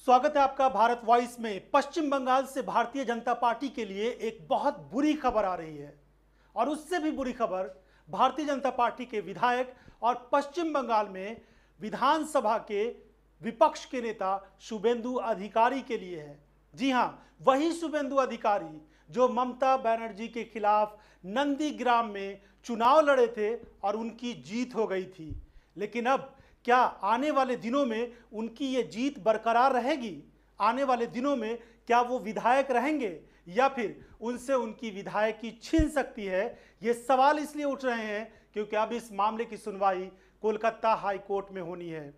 स्वागत है आपका भारत वॉइस में। पश्चिम बंगाल से भारतीय जनता पार्टी के लिए एक बहुत बुरी खबर आ रही है और उससे भी बुरी खबर भारतीय जनता पार्टी के विधायक और पश्चिम बंगाल में विधानसभा के विपक्ष के नेता शुभेंदु अधिकारी के लिए है। जी हां, वही शुभेंदु अधिकारी जो ममता बनर्जी के खिलाफ नंदीग्राम में चुनाव लड़े थे और उनकी जीत हो गई थी। लेकिन अब क्या आने वाले दिनों में उनकी ये जीत बरकरार रहेगी? आने वाले दिनों में क्या वो विधायक रहेंगे या फिर उनसे उनकी विधायकी छीन सकती है? ये सवाल इसलिए उठ रहे हैं क्योंकि अब इस मामले की सुनवाई कोलकाता हाई कोर्ट में होनी है।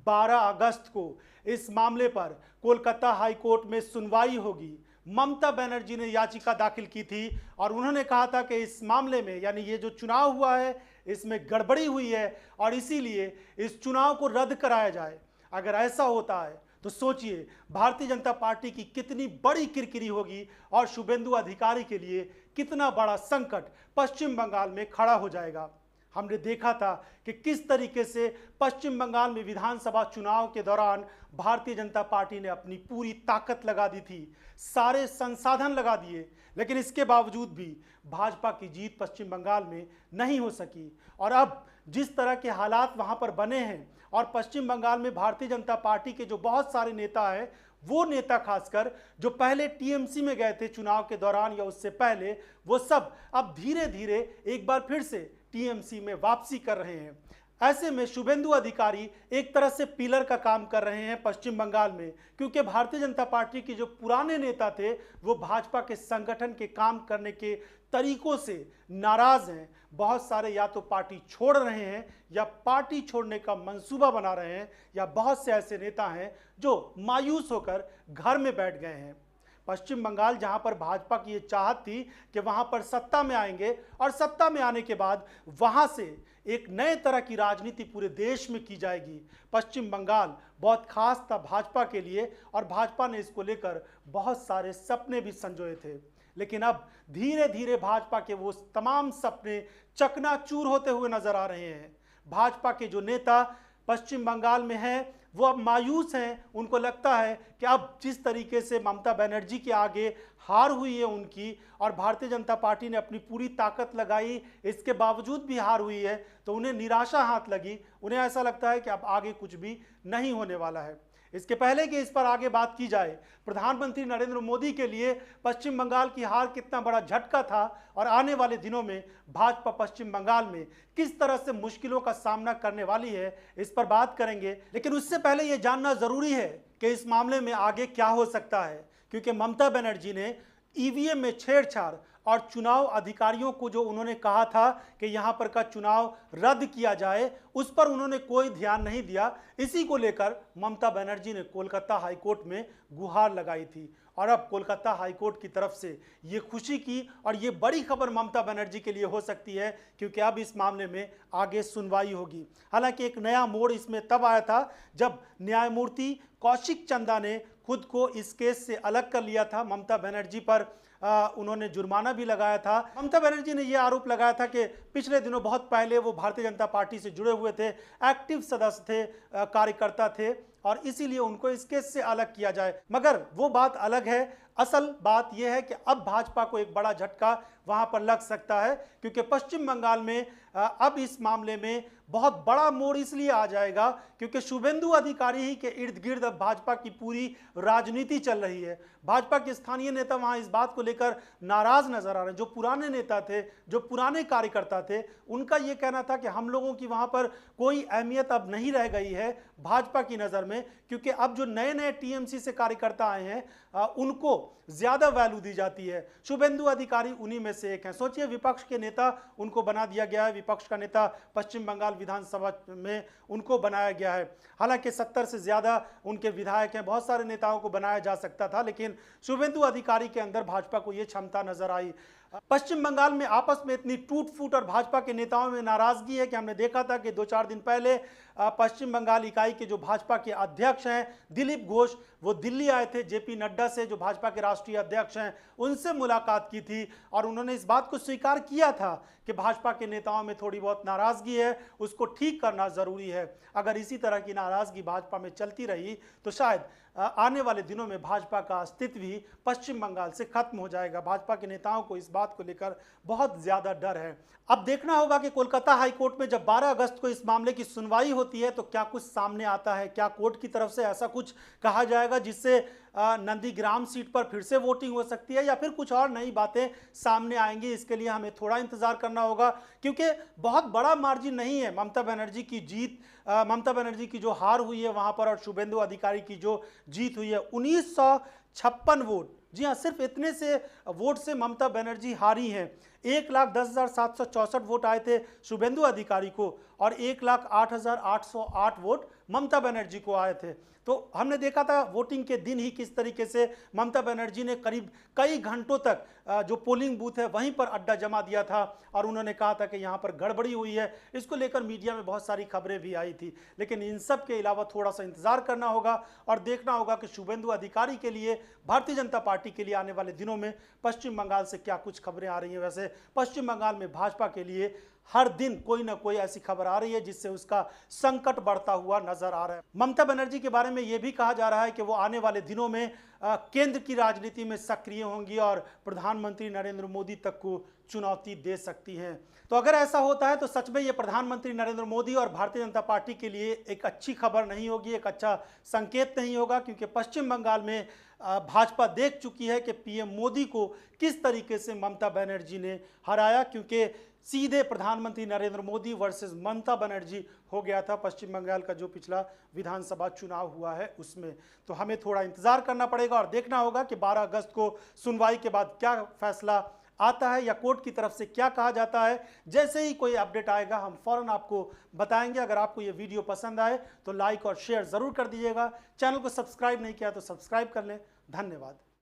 12 अगस्त को इस मामले पर कोलकाता हाई कोर्ट में सुनवाई होगी। ममता बनर्जी ने याचिका दाखिल की थी और उन्होंने कहा था कि इस मामले में यानी ये जो चुनाव हुआ है इसमें गड़बड़ी हुई है और इसीलिए इस चुनाव को रद्द कराया जाए। अगर ऐसा होता है तो सोचिए भारतीय जनता पार्टी की कितनी बड़ी किरकिरी होगी और शुभेंदु अधिकारी के लिए कितना बड़ा संकट पश्चिम बंगाल में खड़ा हो जाएगा। हमने देखा था कि किस तरीके से पश्चिम बंगाल में विधानसभा चुनाव के दौरान भारतीय जनता पार्टी ने अपनी पूरी ताकत लगा दी थी, सारे संसाधन लगा दिए, लेकिन इसके बावजूद भी भाजपा की जीत पश्चिम बंगाल में नहीं हो सकी। और अब जिस तरह के हालात वहां पर बने हैं और पश्चिम बंगाल में भारतीय जनता पार्टी के जो बहुत सारे नेता हैं, वो नेता खासकर जो पहले टीएमसी में गए थे चुनाव के दौरान या उससे पहले, वो सब अब धीरे धीरे एक बार फिर से टीएमसी में वापसी कर रहे हैं। ऐसे में शुभेंदु अधिकारी एक तरह से पिलर का काम कर रहे हैं पश्चिम बंगाल में, क्योंकि भारतीय जनता पार्टी के जो पुराने नेता थे वो भाजपा के संगठन के काम करने के तरीकों से नाराज हैं। बहुत सारे या तो पार्टी छोड़ रहे हैं या पार्टी छोड़ने का मंसूबा बना रहे हैं, या बहुत से ऐसे नेता हैं जो मायूस होकर घर में बैठ गए हैं। पश्चिम बंगाल जहां पर भाजपा की ये चाहत थी कि वहां पर सत्ता में आएंगे और सत्ता में आने के बाद वहां से एक नए तरह की राजनीति पूरे देश में की जाएगी। पश्चिम बंगाल बहुत खास था भाजपा के लिए और भाजपा ने इसको लेकर बहुत सारे सपने भी संजोए थे। लेकिन अब धीरे धीरे भाजपा के वो तमाम सपने चकनाचूर होते हुए नजर आ रहे हैं। भाजपा के जो नेता पश्चिम बंगाल में हैं वो अब मायूस हैं। उनको लगता है कि अब जिस तरीके से ममता बनर्जी के आगे हार हुई है उनकी और भारतीय जनता पार्टी ने अपनी पूरी ताकत लगाई, इसके बावजूद भी हार हुई है, तो उन्हें निराशा हाथ लगी। उन्हें ऐसा लगता है कि अब आगे कुछ भी नहीं होने वाला है। इसके पहले कि इस पर आगे बात की जाए, प्रधानमंत्री नरेंद्र मोदी के लिए पश्चिम बंगाल की हार कितना बड़ा झटका था और आने वाले दिनों में भाजपा पश्चिम बंगाल में किस तरह से मुश्किलों का सामना करने वाली है, इस पर बात करेंगे। लेकिन उससे पहले यह जानना जरूरी है कि इस मामले में आगे क्या हो सकता है, क्योंकि ममता बनर्जी ने ईवीएम में छेड़छाड़ और चुनाव अधिकारियों को जो उन्होंने कहा था कि यहां पर का चुनाव रद्द किया जाए, उस पर उन्होंने कोई ध्यान नहीं दिया। इसी को लेकर ममता बनर्जी ने कोलकाता हाईकोर्ट में गुहार लगाई थी और अब कोलकाता हाईकोर्ट की तरफ से ये खुशी की और ये बड़ी खबर ममता बनर्जी के लिए हो सकती है, क्योंकि अब इस मामले में आगे सुनवाई होगी। हालांकि एक नया मोड़ इसमें तब आया था जब न्यायमूर्ति कौशिक चंदा ने खुद को इस केस से अलग कर लिया था। ममता बनर्जी पर उन्होंने जुर्माना भी लगाया था। ममता बनर्जी ने यह आरोप लगाया था कि पिछले दिनों बहुत पहले वो भारतीय जनता पार्टी से जुड़े हुए थे, एक्टिव सदस्य थे, कार्यकर्ता थे और इसीलिए उनको इस केस से अलग किया जाए। मगर वो बात अलग है। असल बात यह है कि अब भाजपा को एक बड़ा झटका वहां पर लग सकता है, क्योंकि पश्चिम बंगाल में अब इस मामले में बहुत बड़ा मोड़ इसलिए आ जाएगा क्योंकि शुभेंदु अधिकारी ही के इर्द गिर्द अब भाजपा की पूरी राजनीति चल रही है। भाजपा के स्थानीय नेता वहां इस बात को लेकर नाराज नजर आ रहे हैं। जो पुराने नेता थे, जो पुराने कार्यकर्ता थे, उनका यह कहना था कि हम लोगों की वहां पर कोई अहमियत अब नहीं रह गई है भाजपा की नजर में, क्योंकि अब जो नए नए टीएमसी से कार्यकर्ता आए हैं उनको ज्यादा वैल्यू दी जाती है। शुभेंदु अधिकारी उन्हीं में से एक हैं। सोचिए, विपक्ष के नेता उनको बना दिया गया है, विपक्ष का नेता पश्चिम बंगाल विधानसभा में उनको बनाया गया है। हालांकि 70 से ज्यादा उनके विधायक हैं, बहुत सारे नेताओं को बनाया जा सकता था, लेकिन शुभेंदु अधिकारी के अंदर भाजपा को यह क्षमता नजर आई। पश्चिम बंगाल में आपस में इतनी टूट फूट और भाजपा के नेताओं में नाराजगी है कि हमने देखा था कि 2-4 दिन पहले पश्चिम बंगाल इकाई के जो भाजपा के अध्यक्ष हैं दिलीप घोष, वो दिल्ली आए थे जेपी नड्डा से, जो भाजपा के राष्ट्रीय अध्यक्ष हैं, उनसे मुलाकात की थी और उन्होंने इस बात को स्वीकार किया था कि भाजपा के नेताओं में थोड़ी बहुत नाराजगी है, उसको ठीक करना जरूरी है। अगर इसी तरह की नाराजगी भाजपा में चलती रही तो शायद आने वाले दिनों में भाजपा का अस्तित्व ही पश्चिम बंगाल से खत्म हो जाएगा। भाजपा के नेताओं को इस बात को लेकर बहुत ज्यादा डर है। अब देखना होगा कि कोलकाता हाईकोर्ट में जब 12 अगस्त को इस मामले की सुनवाई होती है तो क्या कुछ सामने आता है, क्या कोर्ट की तरफ से ऐसा कुछ कहा जाएगा जिससे नंदीग्राम सीट पर फिर से वोटिंग हो सकती है या फिर कुछ और नई बातें सामने आएंगी। इसके लिए हमें थोड़ा इंतजार करना होगा क्योंकि बहुत बड़ा मार्जिन नहीं है ममता बनर्जी की जीत, ममता बनर्जी की जो हार हुई है वहां पर और शुभेंदु अधिकारी की जो जीत हुई है 1956 वोट। जी हाँ, सिर्फ इतने से वोट से ममता बनर्जी हारी हैं। 1,10,764 वोट आए थे शुभेंदु अधिकारी को और 1,08,808 वोट ममता बनर्जी को आए थे। तो हमने देखा था वोटिंग के दिन ही किस तरीके से ममता बनर्जी ने करीब कई घंटों तक जो पोलिंग बूथ है वहीं पर अड्डा जमा दिया था और उन्होंने कहा था कि यहाँ पर गड़बड़ी हुई है। इसको लेकर मीडिया में बहुत सारी खबरें भी आई थी, लेकिन इन सब के अलावा थोड़ा सा इंतजार करना होगा और देखना होगा कि शुभेंदु अधिकारी के लिए, भारतीय जनता पार्टी के लिए आने वाले दिनों में पश्चिम बंगाल से क्या कुछ खबरें आ रही हैं। वैसे पश्चिम बंगाल में भाजपा के लिए हर दिन कोई ना कोई ऐसी खबर आ रही है जिससे उसका संकट बढ़ता हुआ नजर आ रहा है। ममता बनर्जी के बारे में यह भी कहा जा रहा है कि वो आने वाले दिनों में केंद्र की राजनीति में सक्रिय होंगी और प्रधानमंत्री नरेंद्र मोदी तक को चुनौती दे सकती हैं। तो अगर ऐसा होता है तो सच में ये प्रधानमंत्री नरेंद्र मोदी और भारतीय जनता पार्टी के लिए एक अच्छी खबर नहीं होगी, एक अच्छा संकेत नहीं होगा, क्योंकि पश्चिम बंगाल में भाजपा देख चुकी है कि पीएम मोदी को किस तरीके से ममता बनर्जी ने हराया, क्योंकि सीधे प्रधानमंत्री नरेंद्र मोदी वर्सेस ममता बनर्जी हो गया था पश्चिम बंगाल का जो पिछला विधानसभा चुनाव हुआ है उसमें। तो हमें थोड़ा इंतजार करना पड़ेगा और देखना होगा कि 12 अगस्त को सुनवाई के बाद क्या फैसला आता है या कोर्ट की तरफ से क्या कहा जाता है। जैसे ही कोई अपडेट आएगा हम फौरन आपको बताएंगे। अगर आपको ये वीडियो पसंद आए तो लाइक और शेयर जरूर कर दीजिएगा। चैनल को सब्सक्राइब नहीं किया तो सब्सक्राइब कर लें। धन्यवाद।